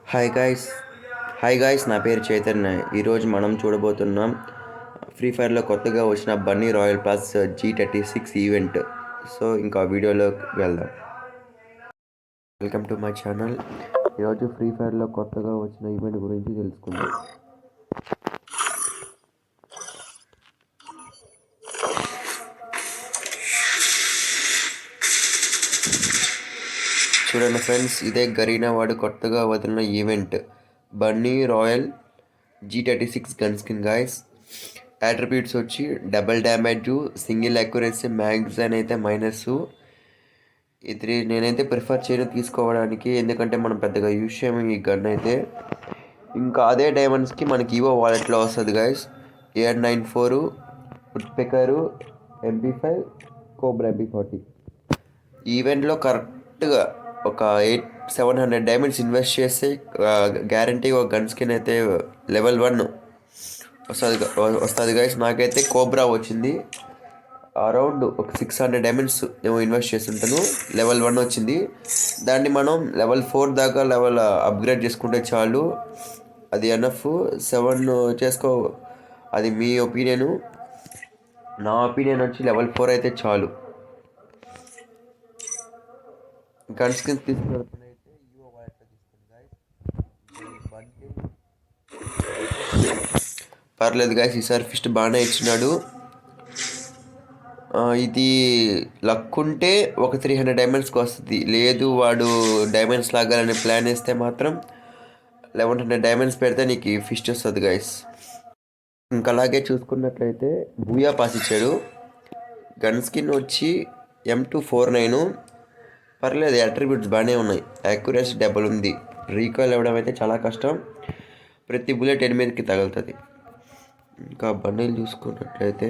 Hi guys hi guys నా పేరు చైతన్య. ఈరోజు మనం చూడబోతున్నాం ఫ్రీ ఫైర్లో కొత్తగా వచ్చిన Bunny royal plus G36 event. So ఇంకా వీడియోలోకి వెళ్దాం. Welcome to my channel. ఈరోజు ఫ్రీ ఫైర్లో కొత్తగా వచ్చిన ఈవెంట్ గురించి తెలుసుకుందాం. చూడండి ఫ్రెండ్స్, ఇదే గరీనా వాడు కొత్తగా వదిలిన event bunny royal G36 gun skin guys. Attributes వచ్చి double damage, single accuracy, magazine అయితే మైనస్. ఇది నేనైతే ప్రిఫర్ చేయను తీసుకోవడానికి, ఎందుకంటే మనం పెద్దగా యూజ్ చేయము ఈ గన్ అయితే. ఇంకా అదే డైమండ్స్కి మనకి ఈవో వాలెట్లో వస్తుంది guys. AR94, వుడ్పెకరు, MP5, cobra MP40. ఈవెంట్లో కరెక్ట్గా ఒక 700 డైమండ్స్ ఇన్వెస్ట్ చేస్తే గ్యారంటీ ఒక గన్ స్కిన్ అయితే లెవెల్ 1 వస్తుంది గైస్. నాకైతే కోబ్రా వచ్చింది. అరౌండ్ ఒక 600 డైమండ్స్ నేను ఇన్వెస్ట్ చేస్తుంటాను, లెవెల్ 1 వచ్చింది. దాన్ని మనం లెవెల్ 4 దాకా అప్గ్రేడ్ చేసుకుంటే చాలు, అది ఎనఫ్. 7 చేసుకో, అది మీ ఒపీనియను. నా ఒపీనియన్ వచ్చి లెవెల్ 4 అయితే చాలు. గన్ స్కిన్ తీసుకున్నప్పుడైతే ఈవో వాలెట్లో తీసుకోండి గాయస్. పర్లేదు గాయస్, ఈసారి ఫిస్ట్ బాగానే ఇచ్చినాడు. ఇది లక్ ఉంటే ఒక 300 డైమండ్స్కి వస్తుంది. లేదు వాడు డైమండ్స్ లాగాలని ప్లాన్ వేస్తే మాత్రం 1100 డైమండ్స్ పెడితే నీకు ఫిస్ట్ వస్తుంది గాయస్. ఇంకా అలాగే చూసుకున్నట్లయితే బూయా పాస్ ఇచ్చాడు. గన్ స్కిన్ వచ్చి M249. పర్లేదు, అట్రిబ్యూట్స్ బాగానే ఉన్నాయి. యాక్యురసీ డబుల్ ఉంది. రీకాల్ ఇవ్వడం అయితే చాలా కష్టం, ప్రతి బుల్లెట్ ఎనిమిదికి తగులుతుంది. ఇంకా బండిల్ చూసుకున్నట్లయితే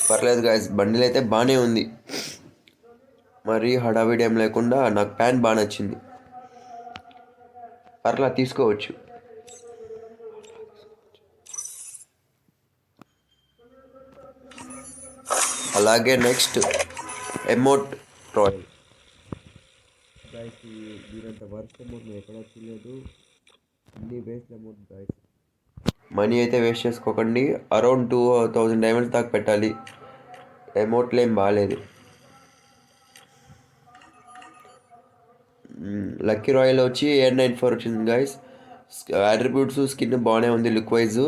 పర్లేదు గాయస్, బండిల్ అయితే బాగానే ఉంది. మరి హడావిడి ఏం లేకుండా నాకు ప్యాంట్ బాగా నచ్చింది. పర్లా తీసుకోవచ్చు. అలాగే నెక్స్ట్ ఎమోట్ రాయల్ గాయస్. దీనంత వర్క్ ఎమోట్ నేను ఎక్కడ చూడలేదు. అన్ని వేస్ట్ ఎమోట్ గాయస్. మనీ అయితే వేస్ట్ చేసుకోకండి. అరౌండ్ 2000 డైమండ్స్ దాకా పెట్టాలి. ఎమోట్లు ఏం బాగాలేదు. లక్కీ రాయల్ వచ్చి AR94 వచ్చింది గాయస్. అట్రిబ్యూట్స్ స్కిన్ బాగానే ఉంది, లుక్ వైజ్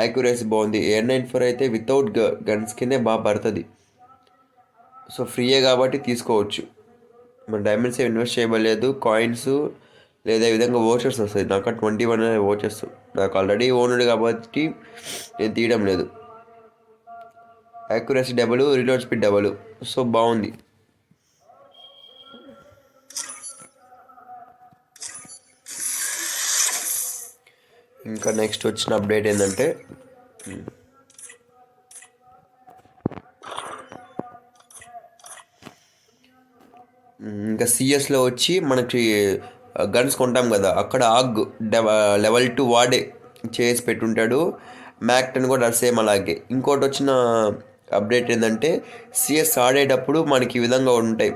యాక్యురసీ బాగుంది. AR94 అయితే వితౌట్ గన్ స్కిన్నే బాగా పడుతుంది. సో ఫ్రీయే కాబట్టి తీసుకోవచ్చు. మన డైమండ్స్ ఏం ఇన్వెస్ట్ చేయబడలేదు. కాయిన్స్ లేదా ఈ విధంగా ఓచర్స్ వస్తాయి. నాకు 21 ఓచర్స్ నాకు ఆల్రెడీ ఓన్డ్ కాబట్టి నేను తీయడం లేదు. Accuracy double, reload speed double, so బాగుంది. ఇంకా నెక్స్ట్ వచ్చిన అప్డేట్ ఏంటంటే ఇంకా సిఎస్లో వచ్చి మనకి గన్స్ కొంటాం కదా, అక్కడ ఆగ్ లెవెల్ 2 వాడే చేసి పెట్టుంటాడు. మ్యాక్ 10 కూడా సేమ్ అలాగే. ఇంకోటి వచ్చిన అప్డేట్ ఏంటంటే సిఎస్ ఆడేటప్పుడు మనకి ఈ విధంగా ఉంటాయి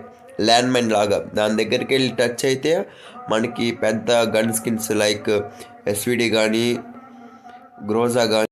ల్యాండ్ మైన్ లాగా. దాని దగ్గరికి వెళ్ళి టచ్ అయితే మనకి పెద్ద గన్ స్కిన్స్ లైక్ SVD కానీ, గ్రోజా కానీ